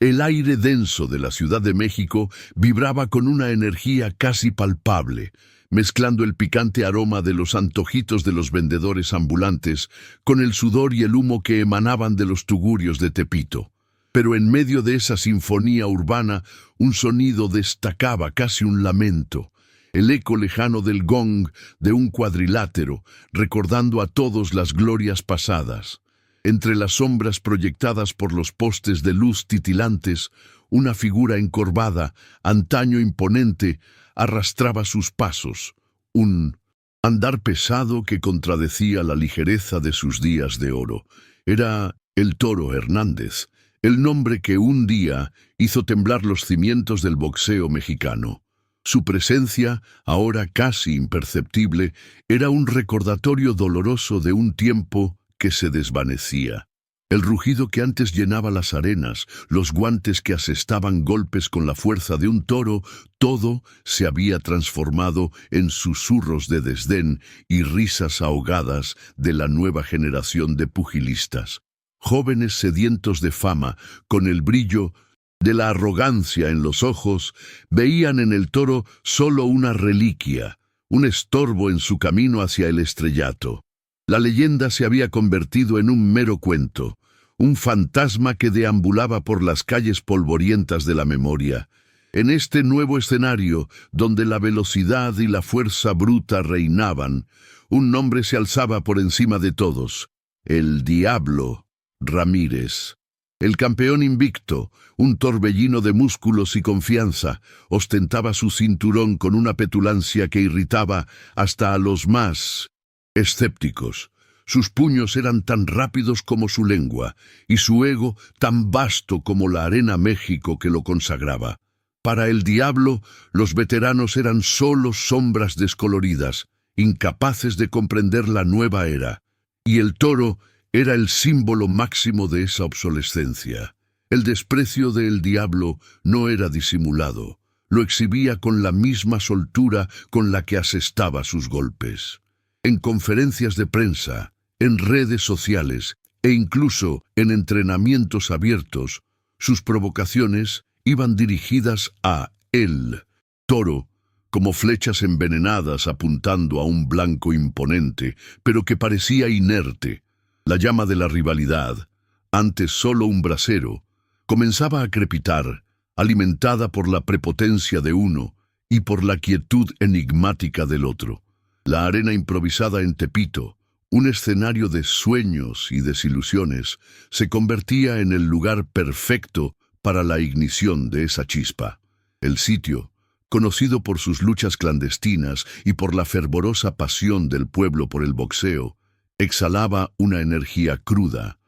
El aire denso de la Ciudad de México vibraba con una energía casi palpable, mezclando el picante aroma de los antojitos de los vendedores ambulantes con el sudor y el humo que emanaban de los tugurios de Tepito. Pero en medio de esa sinfonía urbana, un sonido destacaba, casi un lamento, el eco lejano del gong de un cuadrilátero, recordando a todos las glorias pasadas. Entre las sombras proyectadas por los postes de luz titilantes, una figura encorvada, antaño imponente, arrastraba sus pasos, un andar pesado que contradecía la ligereza de sus días de oro. Era el Toro Hernández, el nombre que un día hizo temblar los cimientos del boxeo mexicano. Su presencia, ahora casi imperceptible, era un recordatorio doloroso de un tiempo que se desvanecía. El rugido que antes llenaba las arenas, los guantes que asestaban golpes con la fuerza de un toro, todo se había transformado en susurros de desdén y risas ahogadas de la nueva generación de pugilistas. Jóvenes sedientos de fama, con el brillo de la arrogancia en los ojos, veían en el toro solo una reliquia, un estorbo en su camino hacia el estrellato. La leyenda se había convertido en un mero cuento, un fantasma que deambulaba por las calles polvorientas de la memoria. En este nuevo escenario, donde la velocidad y la fuerza bruta reinaban, un nombre se alzaba por encima de todos: el Diablo Ramírez. El campeón invicto, un torbellino de músculos y confianza, ostentaba su cinturón con una petulancia que irritaba hasta a los más escépticos. Sus puños eran tan rápidos como su lengua, y su ego tan vasto como la arena México que lo consagraba. Para el Diablo, los veteranos eran solo sombras descoloridas, incapaces de comprender la nueva era, y el toro era el símbolo máximo de esa obsolescencia. El desprecio del Diablo no era disimulado, lo exhibía con la misma soltura con la que asestaba sus golpes. En conferencias de prensa, en redes sociales e incluso en entrenamientos abiertos, sus provocaciones iban dirigidas a el toro, como flechas envenenadas apuntando a un blanco imponente, pero que parecía inerte. La llama de la rivalidad, antes solo un brasero, comenzaba a crepitar, alimentada por la prepotencia de uno y por la quietud enigmática del otro. La arena improvisada en Tepito, un escenario de sueños y desilusiones, se convertía en el lugar perfecto para la ignición de esa chispa. El sitio, conocido por sus luchas clandestinas y por la fervorosa pasión del pueblo por el boxeo, exhalaba una energía cruda,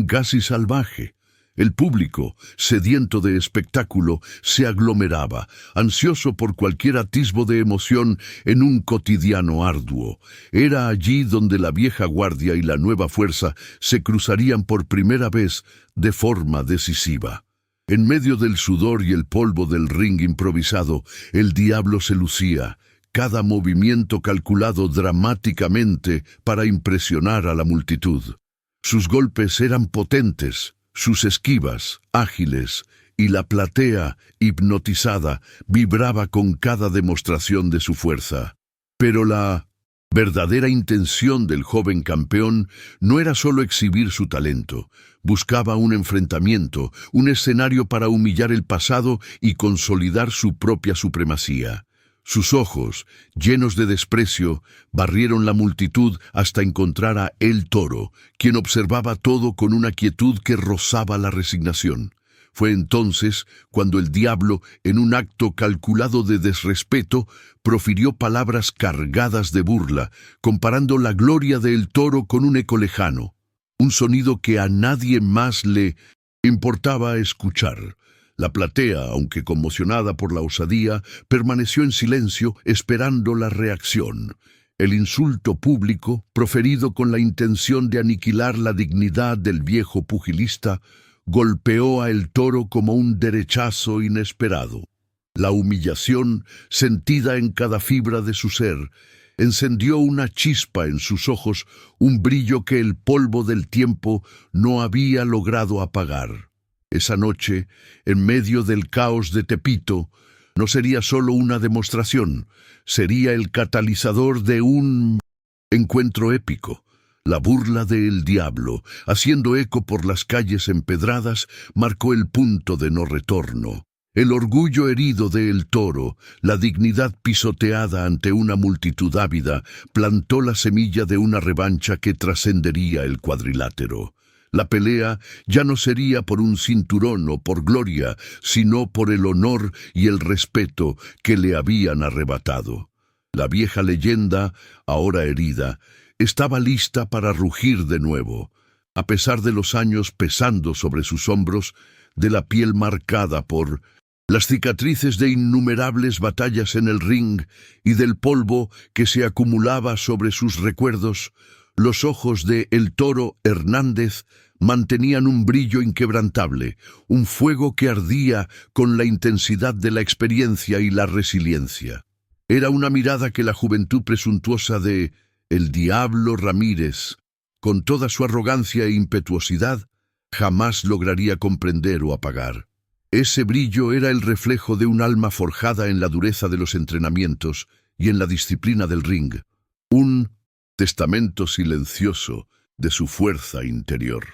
casi salvaje. El público, sediento de espectáculo, se aglomeraba, ansioso por cualquier atisbo de emoción en un cotidiano arduo. Era allí donde la vieja guardia y la nueva fuerza se cruzarían por primera vez de forma decisiva. En medio del sudor y el polvo del ring improvisado, el Diablo se lucía, cada movimiento calculado dramáticamente para impresionar a la multitud. Sus golpes eran potentes, sus esquivas ágiles, y la platea, hipnotizada, vibraba con cada demostración de su fuerza. Pero la verdadera intención del joven campeón no era solo exhibir su talento. Buscaba un enfrentamiento, un escenario para humillar el pasado y consolidar su propia supremacía. Sus ojos, llenos de desprecio, barrieron la multitud hasta encontrar a El Toro, quien observaba todo con una quietud que rozaba la resignación. Fue entonces cuando el Diablo, en un acto calculado de desrespeto, profirió palabras cargadas de burla, comparando la gloria de El Toro con un eco lejano, un sonido que a nadie más le importaba escuchar. La platea, aunque conmocionada por la osadía, permaneció en silencio esperando la reacción. El insulto público, proferido con la intención de aniquilar la dignidad del viejo pugilista, golpeó a El Toro como un derechazo inesperado. La humillación, sentida en cada fibra de su ser, encendió una chispa en sus ojos, un brillo que el polvo del tiempo no había logrado apagar. Esa noche, en medio del caos de Tepito, no sería solo una demostración, sería el catalizador de un encuentro épico. La burla del diablo, haciendo eco por las calles empedradas, marcó el punto de no retorno. El orgullo herido del toro, la dignidad pisoteada ante una multitud ávida, plantó la semilla de una revancha que trascendería el cuadrilátero. La pelea ya no sería por un cinturón o por gloria, sino por el honor y el respeto que le habían arrebatado. La vieja leyenda, ahora herida, estaba lista para rugir de nuevo. A pesar de los años pesando sobre sus hombros, de la piel marcada por las cicatrices de innumerables batallas en el ring y del polvo que se acumulaba sobre sus recuerdos, los ojos de El Toro Hernández mantenían un brillo inquebrantable, un fuego que ardía con la intensidad de la experiencia y la resiliencia. Era una mirada que la juventud presuntuosa de El Diablo Ramírez, con toda su arrogancia e impetuosidad, jamás lograría comprender o apagar. Ese brillo era el reflejo de un alma forjada en la dureza de los entrenamientos y en la disciplina del ring, un testamento silencioso de su fuerza interior.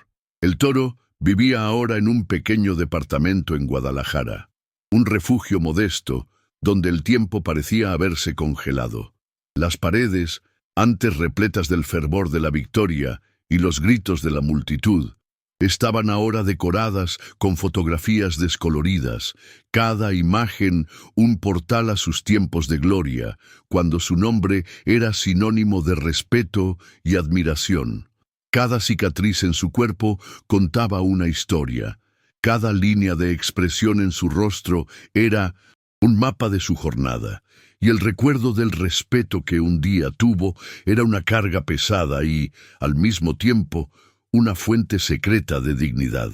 El Toro vivía ahora en un pequeño departamento en Guadalajara, un refugio modesto donde el tiempo parecía haberse congelado. Las paredes, antes repletas del fervor de la victoria y los gritos de la multitud, estaban ahora decoradas con fotografías descoloridas, cada imagen un portal a sus tiempos de gloria, cuando su nombre era sinónimo de respeto y admiración. Cada cicatriz en su cuerpo contaba una historia, cada línea de expresión en su rostro era un mapa de su jornada, y el recuerdo del respeto que un día tuvo era una carga pesada y, al mismo tiempo, una fuente secreta de dignidad.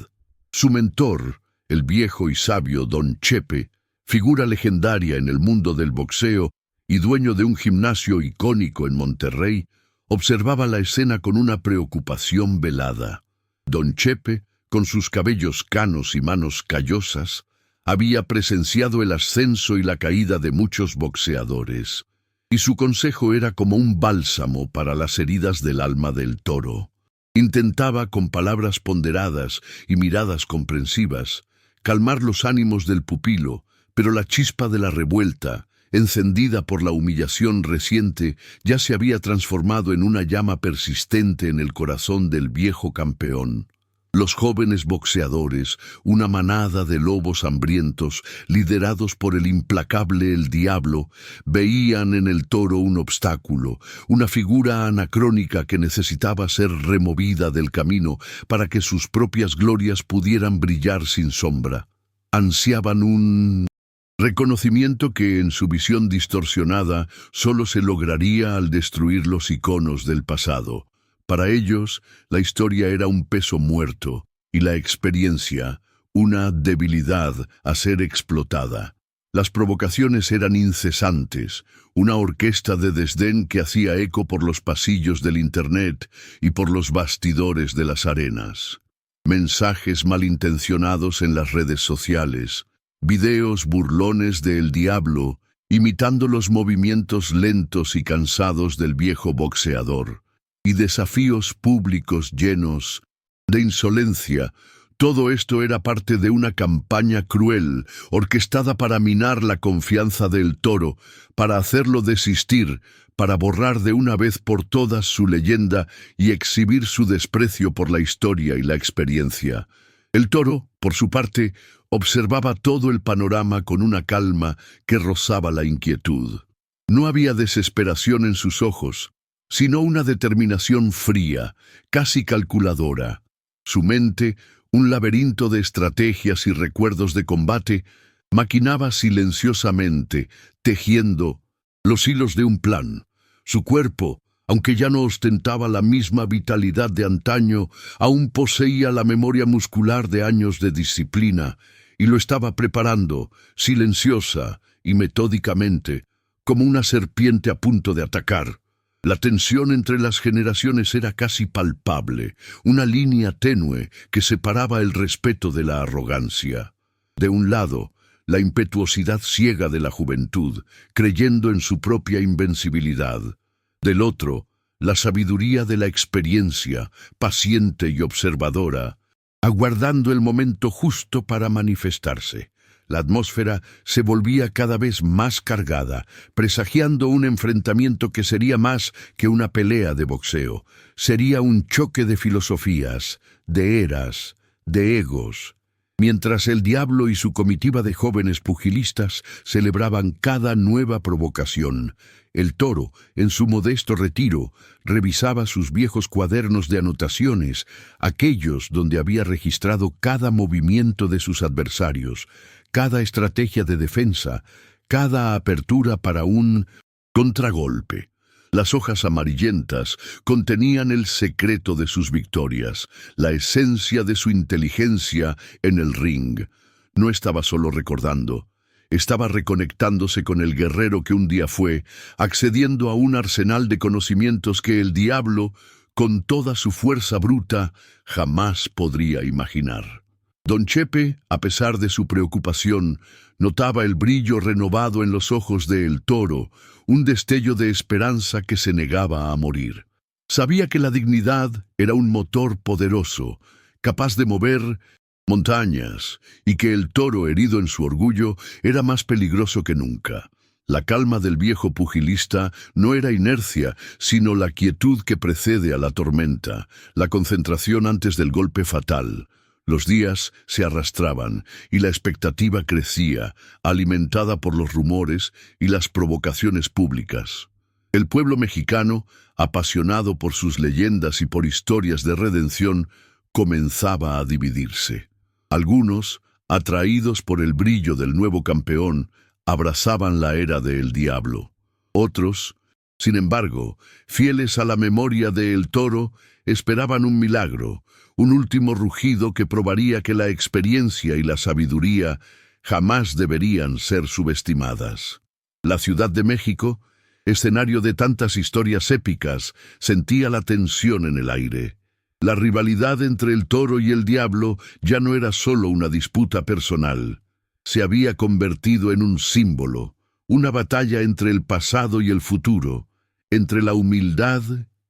Su mentor, el viejo y sabio Don Chepe, figura legendaria en el mundo del boxeo y dueño de un gimnasio icónico en Monterrey, observaba la escena con una preocupación velada. Don Chepe, con sus cabellos canos y manos callosas, había presenciado el ascenso y la caída de muchos boxeadores, y su consejo era como un bálsamo para las heridas del alma del Toro. Intentaba, con palabras ponderadas y miradas comprensivas, calmar los ánimos del pupilo, pero la chispa de la revuelta, encendida por la humillación reciente, ya se había transformado en una llama persistente en el corazón del viejo campeón. Los jóvenes boxeadores, una manada de lobos hambrientos, liderados por el implacable El Diablo, veían en el Toro un obstáculo, una figura anacrónica que necesitaba ser removida del camino para que sus propias glorias pudieran brillar sin sombra. Ansiaban un reconocimiento que, en su visión distorsionada, solo se lograría al destruir los iconos del pasado. Para ellos, la historia era un peso muerto y la experiencia, una debilidad a ser explotada. Las provocaciones eran incesantes, una orquesta de desdén que hacía eco por los pasillos del Internet y por los bastidores de las arenas. Mensajes malintencionados en las redes sociales, videos burlones de El Diablo, imitando los movimientos lentos y cansados del viejo boxeador, y desafíos públicos llenos de insolencia. Todo esto era parte de una campaña cruel, orquestada para minar la confianza del Toro, para hacerlo desistir, para borrar de una vez por todas su leyenda y exhibir su desprecio por la historia y la experiencia. El Toro, por su parte, observaba todo el panorama con una calma que rozaba la inquietud. No había desesperación en sus ojos, sino una determinación fría, casi calculadora. Su mente, un laberinto de estrategias y recuerdos de combate, maquinaba silenciosamente, tejiendo los hilos de un plan. Su cuerpo, aunque ya no ostentaba la misma vitalidad de antaño, aún poseía la memoria muscular de años de disciplina, y lo estaba preparando, silenciosa y metódicamente, como una serpiente a punto de atacar. La tensión entre las generaciones era casi palpable, una línea tenue que separaba el respeto de la arrogancia. De un lado, la impetuosidad ciega de la juventud, creyendo en su propia invencibilidad. Del otro, la sabiduría de la experiencia, paciente y observadora, aguardando el momento justo para manifestarse. La atmósfera se volvía cada vez más cargada, presagiando un enfrentamiento que sería más que una pelea de boxeo. Sería un choque de filosofías, de eras, de egos. Mientras el diablo y su comitiva de jóvenes pugilistas celebraban cada nueva provocación, el toro, en su modesto retiro, revisaba sus viejos cuadernos de anotaciones, aquellos donde había registrado cada movimiento de sus adversarios, cada estrategia de defensa, cada apertura para un contragolpe. Las hojas amarillentas contenían el secreto de sus victorias, la esencia de su inteligencia en el ring. No estaba solo recordando, estaba reconectándose con el guerrero que un día fue, accediendo a un arsenal de conocimientos que el diablo, con toda su fuerza bruta, jamás podría imaginar. Don Chepe, a pesar de su preocupación, notaba el brillo renovado en los ojos de El Toro, un destello de esperanza que se negaba a morir. Sabía que la dignidad era un motor poderoso, capaz de mover montañas, y que el toro herido en su orgullo era más peligroso que nunca. La calma del viejo pugilista no era inercia, sino la quietud que precede a la tormenta, la concentración antes del golpe fatal. Los días se arrastraban y la expectativa crecía, alimentada por los rumores y las provocaciones públicas. El pueblo mexicano, apasionado por sus leyendas y por historias de redención, comenzaba a dividirse. Algunos, atraídos por el brillo del nuevo campeón, abrazaban la era del diablo. Otros, sin embargo, fieles a la memoria de El Toro, esperaban un milagro, un último rugido que probaría que la experiencia y la sabiduría jamás deberían ser subestimadas. La Ciudad de México, escenario de tantas historias épicas, sentía la tensión en el aire. La rivalidad entre el toro y el diablo ya no era solo una disputa personal. Se había convertido en un símbolo, una batalla entre el pasado y el futuro, entre la humildad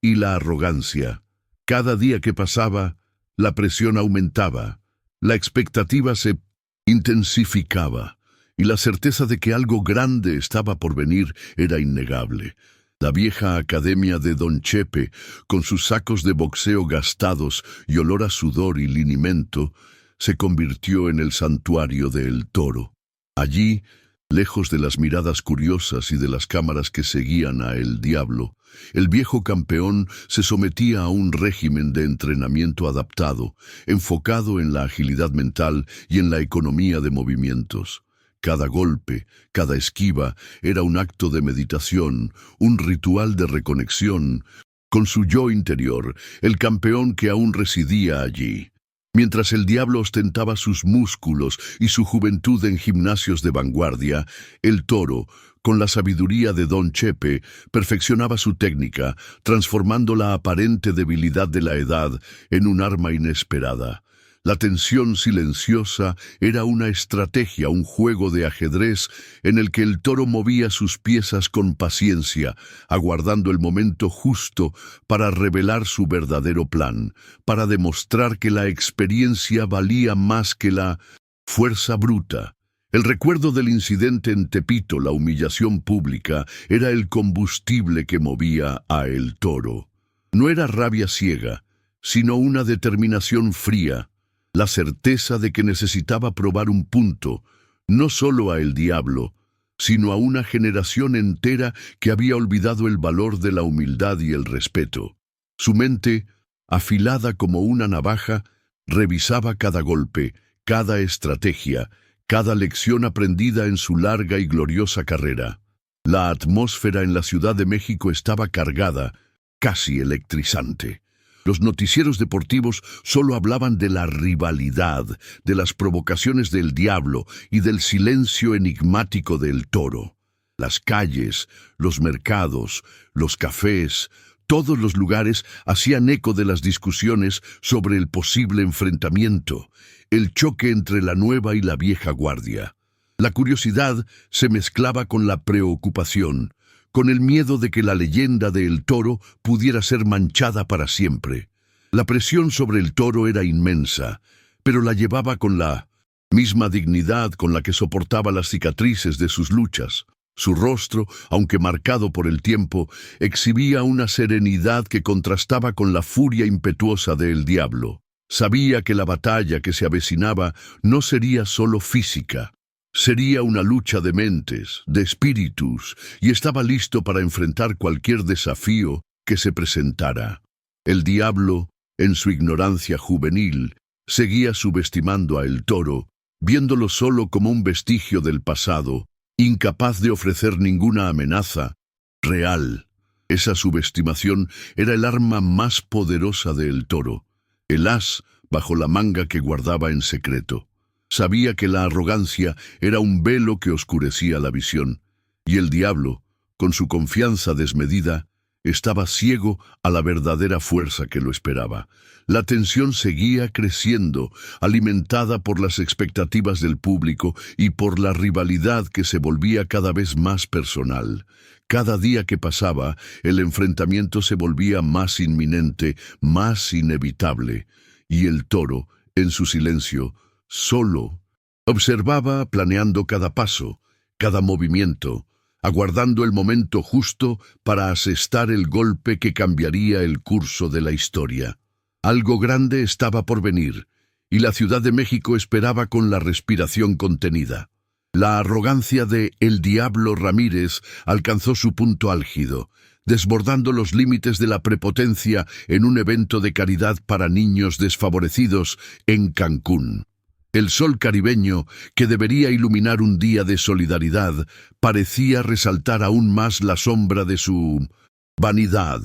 y la arrogancia. Cada día que pasaba, la presión aumentaba, la expectativa se intensificaba, y la certeza de que algo grande estaba por venir era innegable. La vieja academia de Don Chepe, con sus sacos de boxeo gastados y olor a sudor y linimento, se convirtió en el santuario de El Toro. Allí, lejos de las miradas curiosas y de las cámaras que seguían a El Diablo, el viejo campeón se sometía a un régimen de entrenamiento adaptado, enfocado en la agilidad mental y en la economía de movimientos. Cada golpe, cada esquiva, era un acto de meditación, un ritual de reconexión con su yo interior, el campeón que aún residía allí. Mientras el diablo ostentaba sus músculos y su juventud en gimnasios de vanguardia, el toro, con la sabiduría de Don Chepe, perfeccionaba su técnica, transformando la aparente debilidad de la edad en un arma inesperada. La tensión silenciosa era una estrategia, un juego de ajedrez en el que el toro movía sus piezas con paciencia, aguardando el momento justo para revelar su verdadero plan, para demostrar que la experiencia valía más que la fuerza bruta. El recuerdo del incidente en Tepito, la humillación pública, era el combustible que movía a El Toro. No era rabia ciega, sino una determinación fría, la certeza de que necesitaba probar un punto, no solo a El Diablo, sino a una generación entera que había olvidado el valor de la humildad y el respeto. Su mente, afilada como una navaja, revisaba cada golpe, cada estrategia, cada lección aprendida en su larga y gloriosa carrera. La atmósfera en la Ciudad de México estaba cargada, casi electrizante. Los noticieros deportivos solo hablaban de la rivalidad, de las provocaciones del diablo y del silencio enigmático del toro. Las calles, los mercados, los cafés, todos los lugares hacían eco de las discusiones sobre el posible enfrentamiento, el choque entre la nueva y la vieja guardia. La curiosidad se mezclaba con la preocupación, con el miedo de que la leyenda de El Toro pudiera ser manchada para siempre. La presión sobre el Toro era inmensa, pero la llevaba con la misma dignidad con la que soportaba las cicatrices de sus luchas. Su rostro, aunque marcado por el tiempo, exhibía una serenidad que contrastaba con la furia impetuosa del diablo. Sabía que la batalla que se avecinaba no sería solo física, sería una lucha de mentes, de espíritus, y estaba listo para enfrentar cualquier desafío que se presentara. El diablo, en su ignorancia juvenil, seguía subestimando a El Toro, viéndolo solo como un vestigio del pasado, incapaz de ofrecer ninguna amenaza real. Esa subestimación era el arma más poderosa de El Toro, el as bajo la manga que guardaba en secreto. Sabía que la arrogancia era un velo que oscurecía la visión, y el diablo, con su confianza desmedida, estaba ciego a la verdadera fuerza que lo esperaba. La tensión seguía creciendo, alimentada por las expectativas del público y por la rivalidad que se volvía cada vez más personal. Cada día que pasaba, el enfrentamiento se volvía más inminente, más inevitable, y el Toro, en su silencio, solo, observaba planeando cada paso, cada movimiento, aguardando el momento justo para asestar el golpe que cambiaría el curso de la historia. Algo grande estaba por venir, y la Ciudad de México esperaba con la respiración contenida. La arrogancia de El Diablo Ramírez alcanzó su punto álgido, desbordando los límites de la prepotencia en un evento de caridad para niños desfavorecidos en Cancún. El sol caribeño, que debería iluminar un día de solidaridad, parecía resaltar aún más la sombra de su vanidad.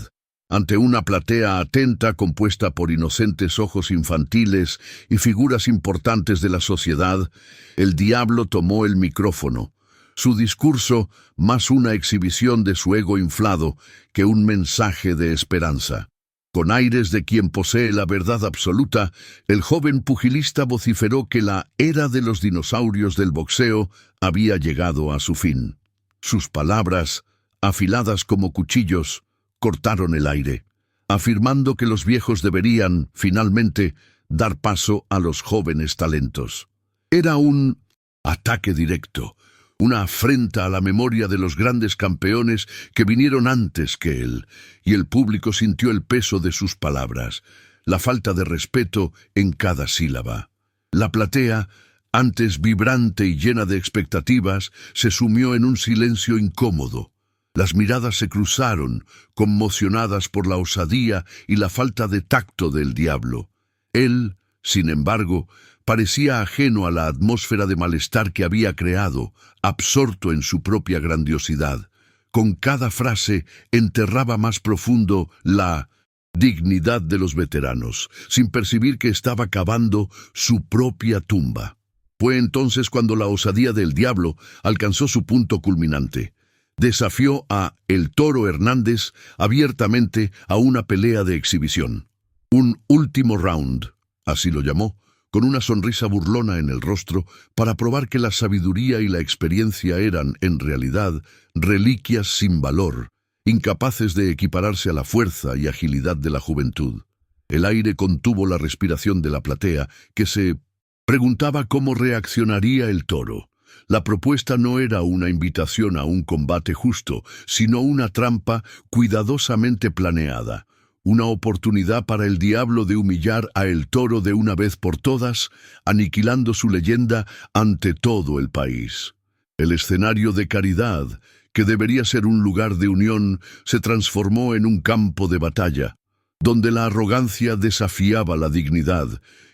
Ante una platea atenta compuesta por inocentes ojos infantiles y figuras importantes de la sociedad, el diablo tomó el micrófono. Su discurso, más una exhibición de su ego inflado que un mensaje de esperanza. Con aires de quien posee la verdad absoluta, el joven pugilista vociferó que la era de los dinosaurios del boxeo había llegado a su fin. Sus palabras, afiladas como cuchillos, cortaron el aire, afirmando que los viejos deberían, finalmente, dar paso a los jóvenes talentos. Era un ataque directo, una afrenta a la memoria de los grandes campeones que vinieron antes que él, y el público sintió el peso de sus palabras, la falta de respeto en cada sílaba. La platea, antes vibrante y llena de expectativas, se sumió en un silencio incómodo. Las miradas se cruzaron, conmocionadas por la osadía y la falta de tacto del diablo. Él, sin embargo, parecía ajeno a la atmósfera de malestar que había creado, absorto en su propia grandiosidad. Con cada frase enterraba más profundo la dignidad de los veteranos, sin percibir que estaba cavando su propia tumba. Fue entonces cuando la osadía del diablo alcanzó su punto culminante. Desafió a El Toro Hernández abiertamente a una pelea de exhibición. Un último round, así lo llamó, con una sonrisa burlona en el rostro, para probar que la sabiduría y la experiencia eran, en realidad, reliquias sin valor, incapaces de equipararse a la fuerza y agilidad de la juventud. El aire contuvo la respiración de la platea, que se preguntaba cómo reaccionaría el Toro. La propuesta no era una invitación a un combate justo, sino una trampa cuidadosamente planeada. Una oportunidad para el diablo de humillar a El Toro de una vez por todas, aniquilando su leyenda ante todo el país. El escenario de caridad, que debería ser un lugar de unión, se transformó en un campo de batalla, donde la arrogancia desafiaba la dignidad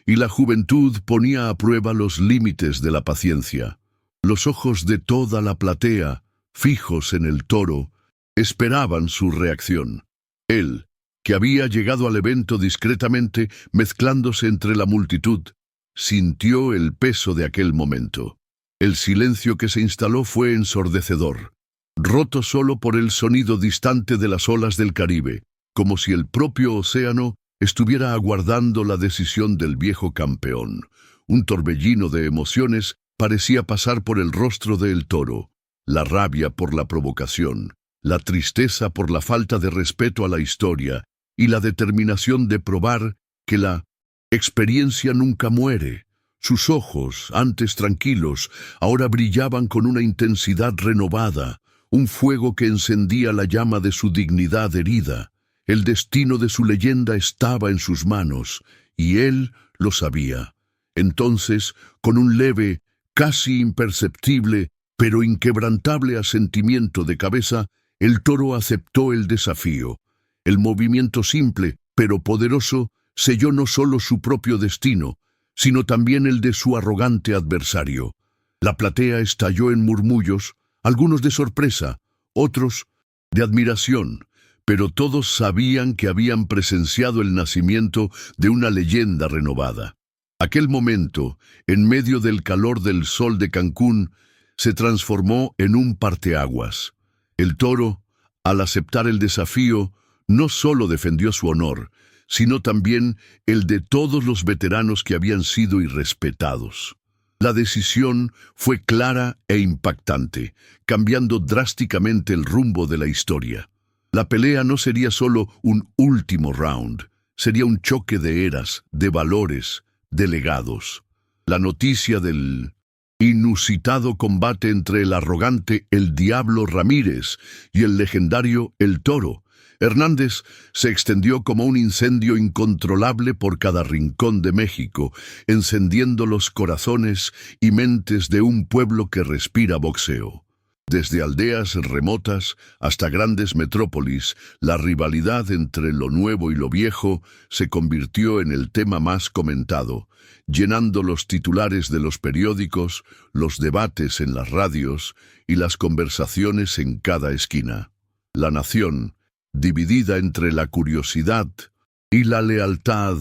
y la juventud ponía a prueba los límites de la paciencia. Los ojos de toda la platea, fijos en El Toro, esperaban su reacción. Él, que había llegado al evento discretamente, mezclándose entre la multitud, sintió el peso de aquel momento. El silencio que se instaló fue ensordecedor. roto solo por el sonido distante de las olas del Caribe, como si el propio océano estuviera aguardando la decisión del viejo campeón. Un torbellino de emociones parecía pasar por el rostro del toro, la rabia por la provocación, la tristeza por la falta de respeto a la historia y la determinación de probar que la experiencia nunca muere. Sus ojos, antes tranquilos, ahora brillaban con una intensidad renovada, un fuego que encendía la llama de su dignidad herida. El destino de su leyenda estaba en sus manos, y él lo sabía. Entonces, con un leve, casi imperceptible, pero inquebrantable asentimiento de cabeza, el toro aceptó el desafío. El movimiento simple, pero poderoso, selló no solo su propio destino, sino también el de su arrogante adversario. La platea estalló en murmullos, algunos de sorpresa, otros de admiración, pero todos sabían que habían presenciado el nacimiento de una leyenda renovada. Aquel momento, en medio del calor del sol de Cancún, se transformó en un parteaguas. El toro, al aceptar el desafío, no solo defendió su honor, sino también el de todos los veteranos que habían sido irrespetados. La decisión fue clara e impactante, cambiando drásticamente el rumbo de la historia. La pelea no sería solo un último round, sería un choque de eras, de valores, de legados. La noticia del inusitado combate entre el arrogante El Diablo Ramírez y el legendario El Toro Hernández se extendió como un incendio incontrolable por cada rincón de México, encendiendo los corazones y mentes de un pueblo que respira boxeo. Desde aldeas remotas hasta grandes metrópolis, la rivalidad entre lo nuevo y lo viejo se convirtió en el tema más comentado, llenando los titulares de los periódicos, los debates en las radios y las conversaciones en cada esquina. La nación, dividida entre la curiosidad y la lealtad,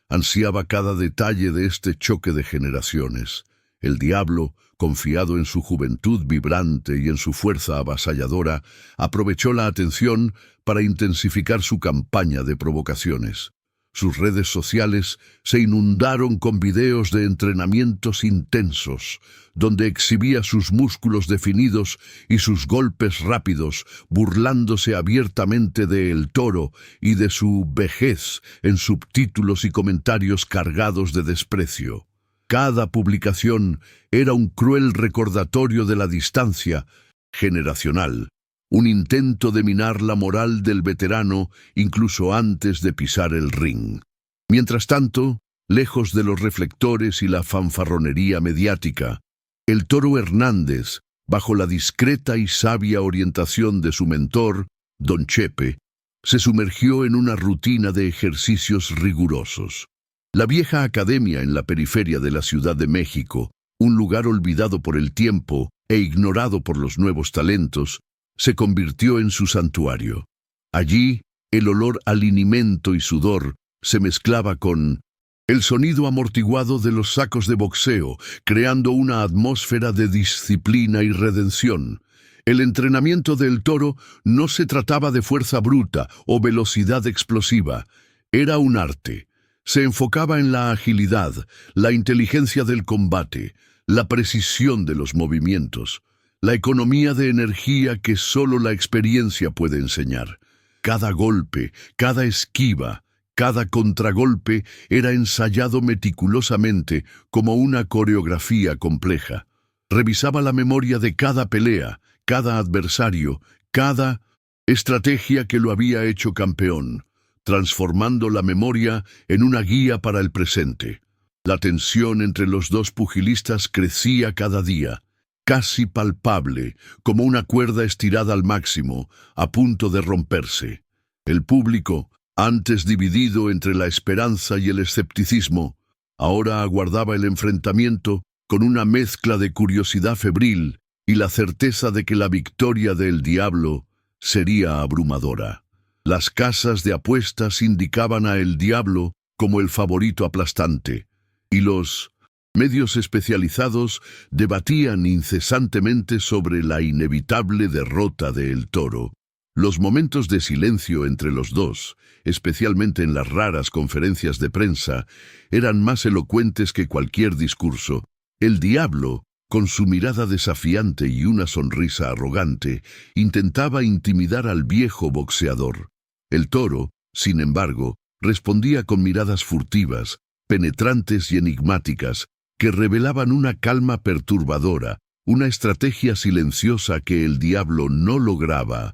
ansiaba cada detalle de este choque de generaciones. El Diablo, confiado en su juventud vibrante y en su fuerza avasalladora, aprovechó la atención para intensificar su campaña de provocaciones. Sus redes sociales se inundaron con videos de entrenamientos intensos, donde exhibía sus músculos definidos y sus golpes rápidos, burlándose abiertamente de El Toro y de su vejez en subtítulos y comentarios cargados de desprecio. Cada publicación era un cruel recordatorio de la distancia generacional, un intento de minar la moral del veterano incluso antes de pisar el ring. Mientras tanto, lejos de los reflectores y la fanfarronería mediática, El Toro Hernández, bajo la discreta y sabia orientación de su mentor, Don Chepe, se sumergió en una rutina de ejercicios rigurosos. La vieja academia en la periferia de la Ciudad de México, un lugar olvidado por el tiempo e ignorado por los nuevos talentos, se convirtió en su santuario. Allí, el olor a linimento y sudor se mezclaba con el sonido amortiguado de los sacos de boxeo, creando una atmósfera de disciplina y redención. El entrenamiento del toro no se trataba de fuerza bruta o velocidad explosiva, era un arte. Se enfocaba en la agilidad, la inteligencia del combate, la precisión de los movimientos, la economía de energía que solo la experiencia puede enseñar. Cada golpe, cada esquiva, cada contragolpe era ensayado meticulosamente como una coreografía compleja. Revisaba la memoria de cada pelea, cada adversario, cada estrategia que lo había hecho campeón, transformando la memoria en una guía para el presente. La tensión entre los dos pugilistas crecía cada día, casi palpable, como una cuerda estirada al máximo, a punto de romperse. El público, antes dividido entre la esperanza y el escepticismo, ahora aguardaba el enfrentamiento con una mezcla de curiosidad febril y la certeza de que la victoria del Diablo sería abrumadora. Las casas de apuestas indicaban a El Diablo como el favorito aplastante, y los Medios especializados debatían incesantemente sobre la inevitable derrota de El Toro. Los momentos de silencio entre los dos, especialmente en las raras conferencias de prensa, eran más elocuentes que cualquier discurso. El diablo, con su mirada desafiante y una sonrisa arrogante, intentaba intimidar al viejo boxeador. El Toro, sin embargo, respondía con miradas furtivas, penetrantes y enigmáticas, que revelaban una calma perturbadora, una estrategia silenciosa que el diablo no lograba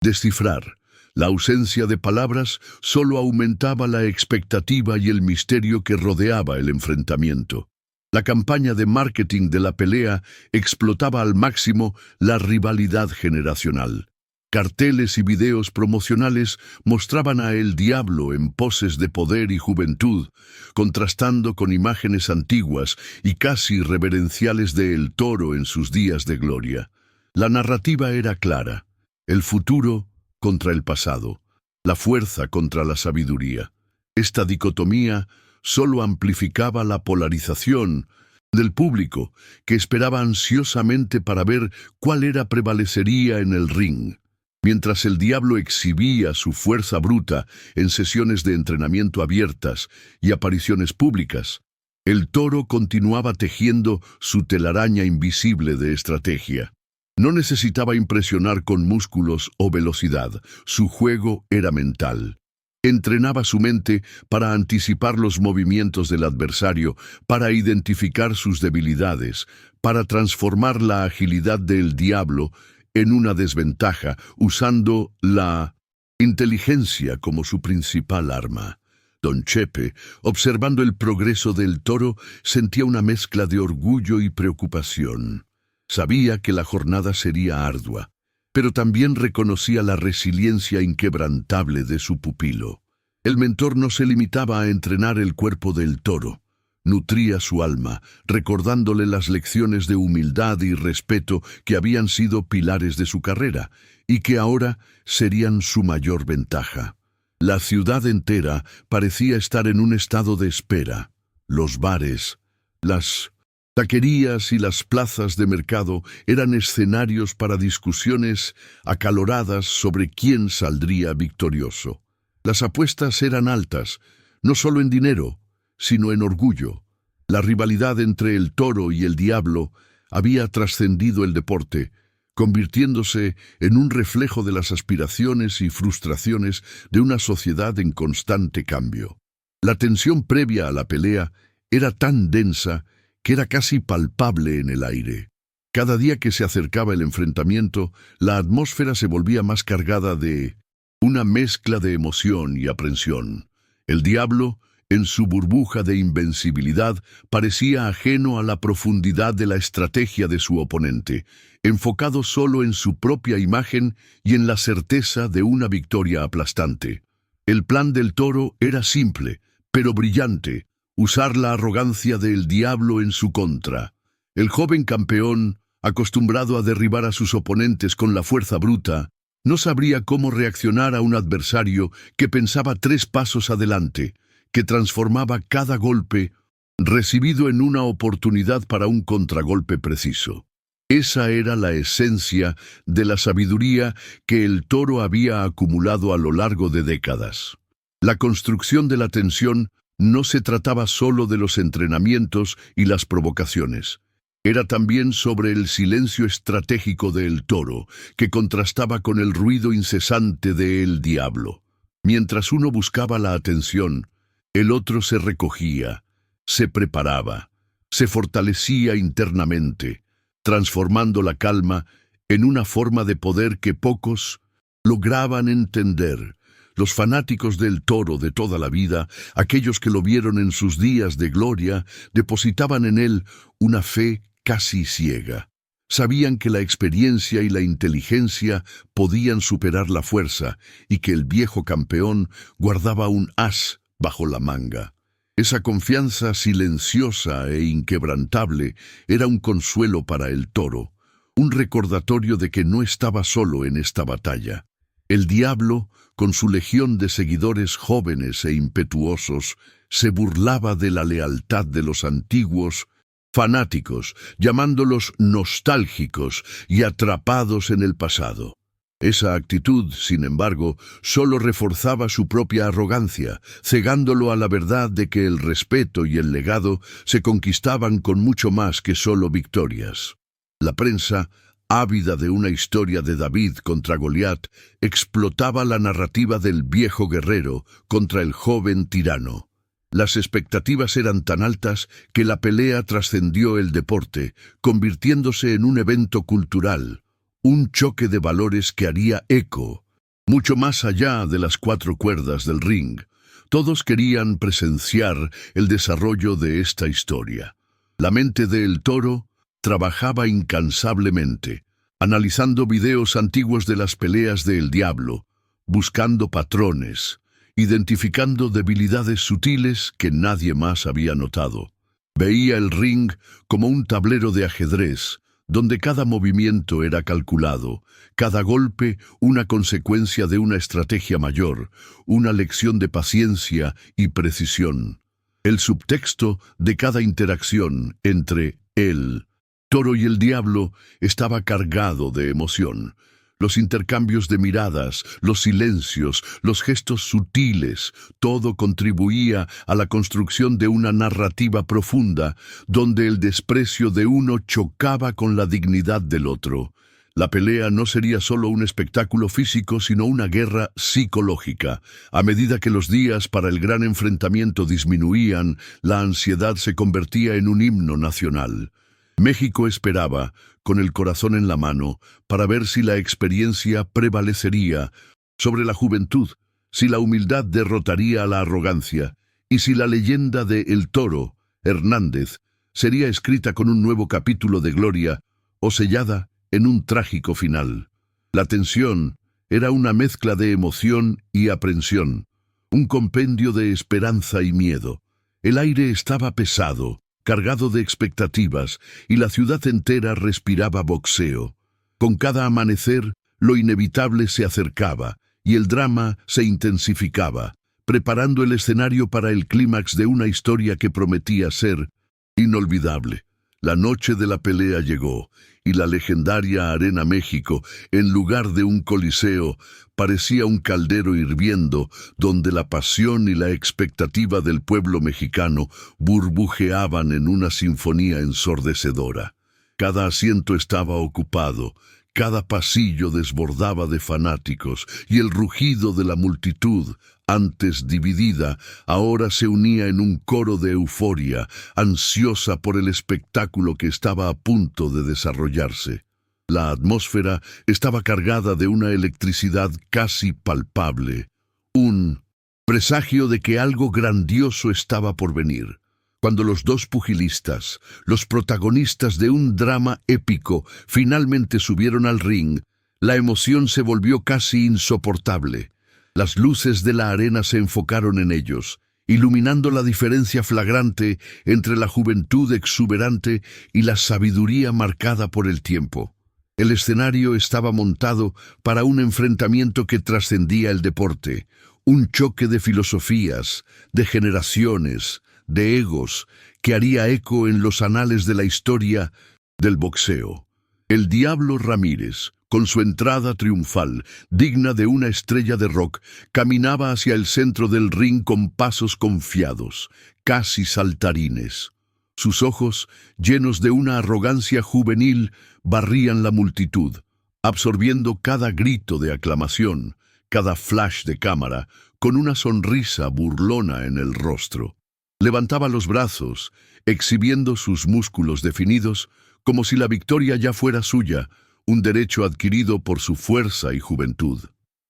descifrar. La ausencia de palabras solo aumentaba la expectativa y el misterio que rodeaba el enfrentamiento. La campaña de marketing de la pelea explotaba al máximo la rivalidad generacional. Carteles y videos promocionales mostraban a El Diablo en poses de poder y juventud, contrastando con imágenes antiguas y casi reverenciales de El Toro en sus días de gloria. La narrativa era clara: el futuro contra el pasado, la fuerza contra la sabiduría. Esta dicotomía solo amplificaba la polarización del público, que esperaba ansiosamente para ver cuál prevalecería en el ring. Mientras el diablo exhibía su fuerza bruta en sesiones de entrenamiento abiertas y apariciones públicas, El Toro continuaba tejiendo su telaraña invisible de estrategia. No necesitaba impresionar con músculos o velocidad, su juego era mental. Entrenaba su mente para anticipar los movimientos del adversario, para identificar sus debilidades, para transformar la agilidad del diablo en una desventaja, usando la inteligencia como su principal arma. Don Chepe, observando el progreso del Toro, sentía una mezcla de orgullo y preocupación. Sabía que la jornada sería ardua, pero también reconocía la resiliencia inquebrantable de su pupilo. El mentor no se limitaba a entrenar el cuerpo del Toro. Nutría su alma, recordándole las lecciones de humildad y respeto que habían sido pilares de su carrera y que ahora serían su mayor ventaja. La ciudad entera parecía estar en un estado de espera. Los bares, las taquerías y las plazas de mercado eran escenarios para discusiones acaloradas sobre quién saldría victorioso. Las apuestas eran altas, no solo en dinero, sino en orgullo. La rivalidad entre El Toro y el Diablo había trascendido el deporte, convirtiéndose en un reflejo de las aspiraciones y frustraciones de una sociedad en constante cambio. La tensión previa a la pelea era tan densa que era casi palpable en el aire. Cada día que se acercaba el enfrentamiento, la atmósfera se volvía más cargada de una mezcla de emoción y aprensión. El Diablo, en su burbuja de invencibilidad, parecía ajeno a la profundidad de la estrategia de su oponente, enfocado solo en su propia imagen y en la certeza de una victoria aplastante. El plan del Toro era simple, pero brillante: usar la arrogancia del Diablo en su contra. El joven campeón, acostumbrado a derribar a sus oponentes con la fuerza bruta, no sabría cómo reaccionar a un adversario que pensaba 3 pasos adelante, que transformaba cada golpe recibido en una oportunidad para un contragolpe preciso. Esa era la esencia de la sabiduría que El Toro había acumulado a lo largo de décadas. La construcción de la tensión no se trataba solo de los entrenamientos y las provocaciones. Era también sobre el silencio estratégico de El Toro, que contrastaba con el ruido incesante de El Diablo. Mientras uno buscaba la atención, el otro se recogía, se preparaba, se fortalecía internamente, transformando la calma en una forma de poder que pocos lograban entender. Los fanáticos del Toro de toda la vida, aquellos que lo vieron en sus días de gloria, depositaban en él una fe casi ciega. Sabían que la experiencia y la inteligencia podían superar la fuerza y que el viejo campeón guardaba un as bajo la manga. Esa confianza silenciosa e inquebrantable era un consuelo para El Toro, un recordatorio de que no estaba solo en esta batalla. El Diablo, con su legión de seguidores jóvenes e impetuosos, se burlaba de la lealtad de los antiguos fanáticos, llamándolos nostálgicos y atrapados en el pasado. Esa actitud, sin embargo, solo reforzaba su propia arrogancia, cegándolo a la verdad de que el respeto y el legado se conquistaban con mucho más que solo victorias. La prensa, ávida de una historia de David contra Goliat, explotaba la narrativa del viejo guerrero contra el joven tirano. Las expectativas eran tan altas que la pelea trascendió el deporte, convirtiéndose en un evento cultural, un choque de valores que haría eco, mucho más allá de las cuatro cuerdas del ring. Todos querían presenciar el desarrollo de esta historia. La mente de El Toro trabajaba incansablemente, analizando videos antiguos de las peleas de El Diablo, buscando patrones, identificando debilidades sutiles que nadie más había notado. Veía el ring como un tablero de ajedrez, donde cada movimiento era calculado, cada golpe una consecuencia de una estrategia mayor, una lección de paciencia y precisión. El subtexto de cada interacción entre el Toro y el Diablo estaba cargado de emoción. Los intercambios de miradas, los silencios, los gestos sutiles, todo contribuía a la construcción de una narrativa profunda, donde el desprecio de uno chocaba con la dignidad del otro. La pelea no sería solo un espectáculo físico, sino una guerra psicológica. A medida que los días para el gran enfrentamiento disminuían, la ansiedad se convertía en un himno nacional. México esperaba, con el corazón en la mano, para ver si la experiencia prevalecería sobre la juventud, si la humildad derrotaría a la arrogancia, y si la leyenda de El Toro, Hernández, sería escrita con un nuevo capítulo de gloria o sellada en un trágico final. La tensión era una mezcla de emoción y aprensión, un compendio de esperanza y miedo. El aire estaba pesado, cargado de expectativas, y la ciudad entera respiraba boxeo. Con cada amanecer, lo inevitable se acercaba, y el drama se intensificaba, preparando el escenario para el clímax de una historia que prometía ser inolvidable. La noche de la pelea llegó, y la legendaria Arena México, en lugar de un coliseo, parecía un caldero hirviendo, donde la pasión y la expectativa del pueblo mexicano burbujeaban en una sinfonía ensordecedora. Cada asiento estaba ocupado, cada pasillo desbordaba de fanáticos, y el rugido de la multitud, antes dividida, ahora se unía en un coro de euforia, ansiosa por el espectáculo que estaba a punto de desarrollarse. La atmósfera estaba cargada de una electricidad casi palpable, un presagio de que algo grandioso estaba por venir. Cuando los dos pugilistas, los protagonistas de un drama épico, finalmente subieron al ring, la emoción se volvió casi insoportable. Las luces de la arena se enfocaron en ellos, iluminando la diferencia flagrante entre la juventud exuberante y la sabiduría marcada por el tiempo. El escenario estaba montado para un enfrentamiento que trascendía el deporte, un choque de filosofías, de generaciones, de egos, que haría eco en los anales de la historia del boxeo. El Diablo Ramírez, con su entrada triunfal, digna de una estrella de rock, caminaba hacia el centro del ring con pasos confiados, casi saltarines. Sus ojos, llenos de una arrogancia juvenil, barrían la multitud, absorbiendo cada grito de aclamación, cada flash de cámara, con una sonrisa burlona en el rostro. Levantaba los brazos, exhibiendo sus músculos definidos, como si la victoria ya fuera suya, un derecho adquirido por su fuerza y juventud.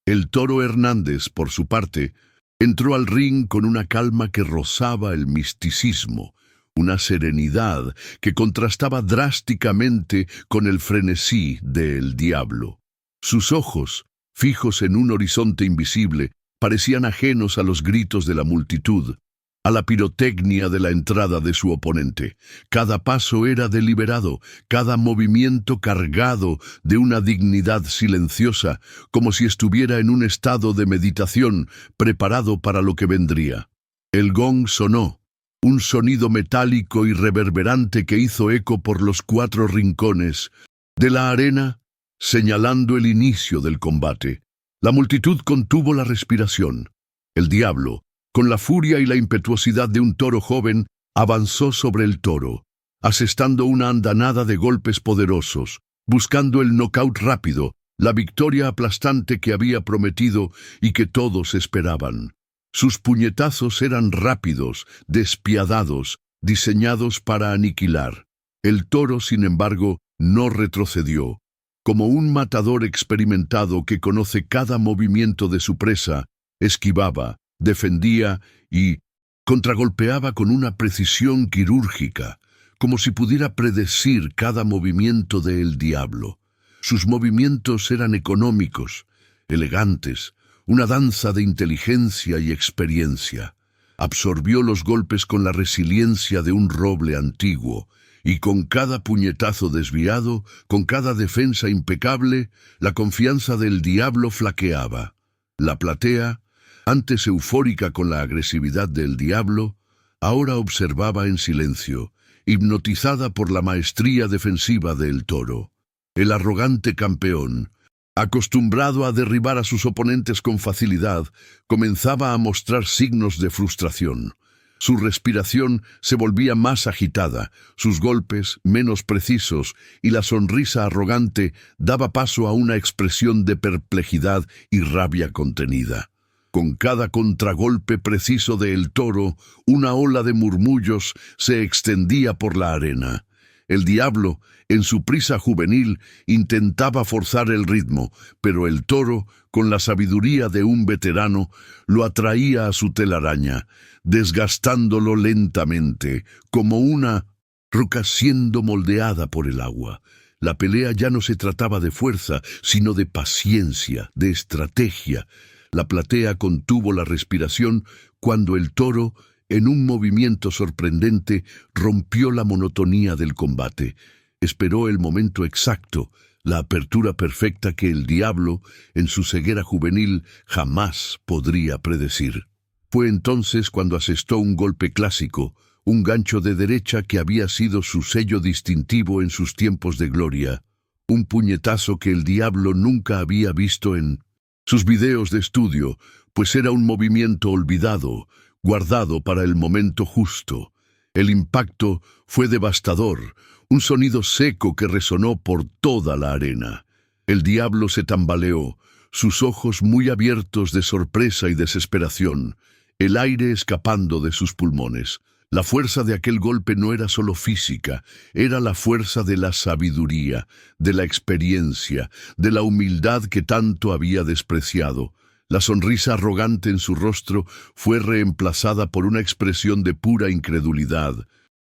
El Toro Hernández, por su parte, entró al ring con una calma que rozaba el misticismo, una serenidad que contrastaba drásticamente con el frenesí del Diablo. Sus ojos, fijos en un horizonte invisible, parecían ajenos a los gritos de la multitud, a la pirotecnia de la entrada de su oponente. Cada paso era deliberado, cada movimiento cargado de una dignidad silenciosa, como si estuviera en un estado de meditación, preparado para lo que vendría. El gong sonó, un sonido metálico y reverberante que hizo eco por los 4 rincones de la arena, señalando el inicio del combate. La multitud contuvo la respiración. El diablo, con la furia y la impetuosidad de un toro joven, avanzó sobre el toro, asestando una andanada de golpes poderosos, buscando el nocaut rápido, la victoria aplastante que había prometido y que todos esperaban. Sus puñetazos eran rápidos, despiadados, diseñados para aniquilar. El toro, sin embargo, no retrocedió. Como un matador experimentado que conoce cada movimiento de su presa, esquivaba, defendía y contragolpeaba con una precisión quirúrgica, como si pudiera predecir cada movimiento del diablo. Sus movimientos eran económicos, elegantes, una danza de inteligencia y experiencia. Absorbió los golpes con la resiliencia de un roble antiguo, y con cada puñetazo desviado, con cada defensa impecable, la confianza del diablo flaqueaba. La platea, antes eufórica con la agresividad del diablo, ahora observaba en silencio, hipnotizada por la maestría defensiva del toro. El arrogante campeón, acostumbrado a derribar a sus oponentes con facilidad, comenzaba a mostrar signos de frustración. Su respiración se volvía más agitada, sus golpes menos precisos y la sonrisa arrogante daba paso a una expresión de perplejidad y rabia contenida. Con cada contragolpe preciso del toro, una ola de murmullos se extendía por la arena. El diablo, en su prisa juvenil, intentaba forzar el ritmo, pero el toro, con la sabiduría de un veterano, lo atraía a su telaraña, desgastándolo lentamente, como una roca siendo moldeada por el agua. La pelea ya no se trataba de fuerza, sino de paciencia, de estrategia. La platea contuvo la respiración cuando el toro, en un movimiento sorprendente, rompió la monotonía del combate. Esperó el momento exacto, la apertura perfecta que el diablo, en su ceguera juvenil, jamás podría predecir. Fue entonces cuando asestó un golpe clásico, un gancho de derecha que había sido su sello distintivo en sus tiempos de gloria, un puñetazo que el diablo nunca había visto en sus videos de estudio, pues era un movimiento olvidado, guardado para el momento justo. El impacto fue devastador, un sonido seco que resonó por toda la arena. El diablo se tambaleó, sus ojos muy abiertos de sorpresa y desesperación, el aire escapando de sus pulmones. La fuerza de aquel golpe no era solo física, era la fuerza de la sabiduría, de la experiencia, de la humildad que tanto había despreciado. La sonrisa arrogante en su rostro fue reemplazada por una expresión de pura incredulidad,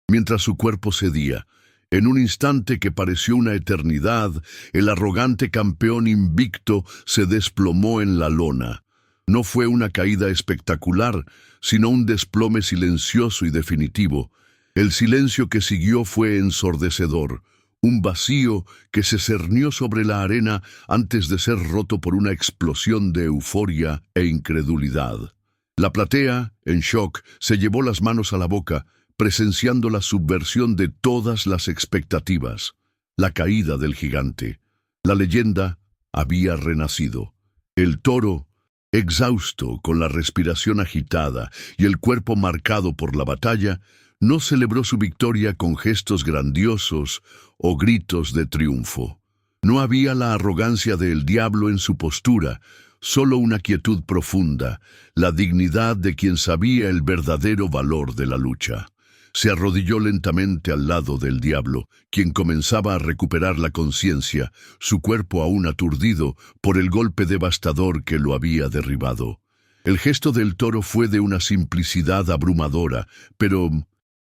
mientras su cuerpo cedía. En un instante que pareció una eternidad, el arrogante campeón invicto se desplomó en la lona. No fue una caída espectacular, sino un desplome silencioso y definitivo. El silencio que siguió fue ensordecedor, un vacío que se cernió sobre la arena antes de ser roto por una explosión de euforia e incredulidad. La platea, en shock, se llevó las manos a la boca, presenciando la subversión de todas las expectativas, la caída del gigante. La leyenda había renacido. El toro, exhausto, con la respiración agitada y el cuerpo marcado por la batalla, no celebró su victoria con gestos grandiosos o gritos de triunfo. No había la arrogancia del diablo en su postura, solo una quietud profunda, la dignidad de quien sabía el verdadero valor de la lucha. Se arrodilló lentamente al lado del diablo, quien comenzaba a recuperar la conciencia, su cuerpo aún aturdido por el golpe devastador que lo había derribado. El gesto del toro fue de una simplicidad abrumadora, pero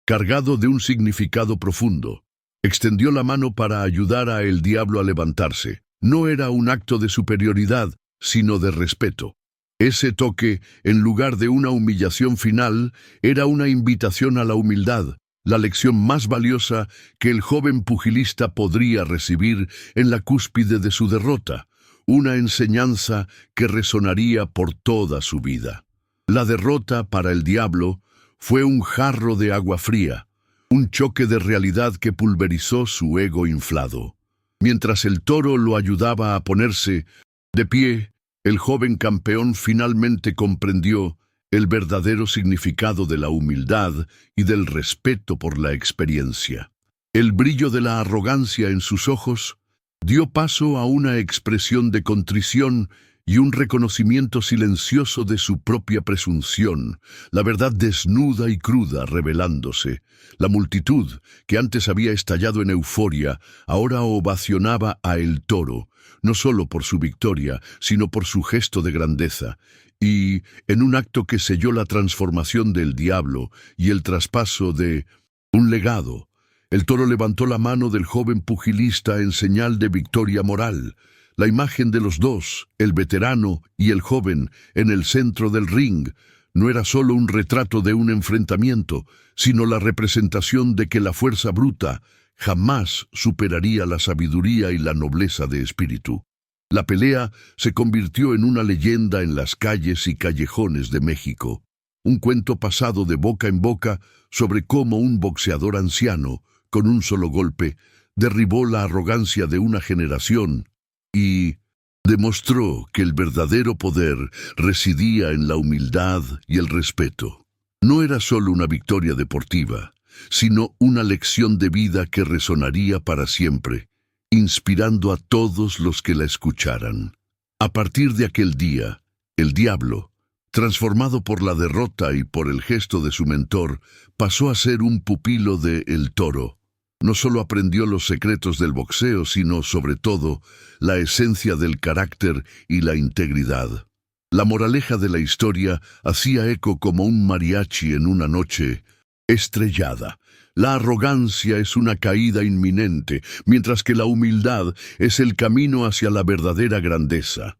cargado de un significado profundo. Extendió la mano para ayudar a el diablo a levantarse. No era un acto de superioridad, sino de respeto. Ese toque, en lugar de una humillación final, era una invitación a la humildad, la lección más valiosa que el joven pugilista podría recibir en la cúspide de su derrota, una enseñanza que resonaría por toda su vida. La derrota para el diablo fue un jarro de agua fría, un choque de realidad que pulverizó su ego inflado. Mientras el toro lo ayudaba a ponerse de pie, el joven campeón finalmente comprendió el verdadero significado de la humildad y del respeto por la experiencia. El brillo de la arrogancia en sus ojos dio paso a una expresión de contrición y un reconocimiento silencioso de su propia presunción, la verdad desnuda y cruda revelándose. La multitud, que antes había estallado en euforia, ahora ovacionaba a el toro, no solo por su victoria, sino por su gesto de grandeza, y, en un acto que selló la transformación del diablo y el traspaso de un legado, el toro levantó la mano del joven pugilista en señal de victoria moral. La imagen de los dos, el veterano y el joven, en el centro del ring, no era solo un retrato de un enfrentamiento, sino la representación de que la fuerza bruta jamás superaría la sabiduría y la nobleza de espíritu. La pelea se convirtió en una leyenda en las calles y callejones de México, un cuento pasado de boca en boca sobre cómo un boxeador anciano, con un solo golpe, derribó la arrogancia de una generación y demostró que el verdadero poder residía en la humildad y el respeto. No era solo una victoria deportiva, sino una lección de vida que resonaría para siempre, inspirando a todos los que la escucharan. A partir de aquel día, el diablo, transformado por la derrota y por el gesto de su mentor, pasó a ser un pupilo de El Toro. No solo aprendió los secretos del boxeo, sino, sobre todo, la esencia del carácter y la integridad. La moraleja de la historia hacía eco como un mariachi en una noche estrellada. La arrogancia es una caída inminente, mientras que la humildad es el camino hacia la verdadera grandeza.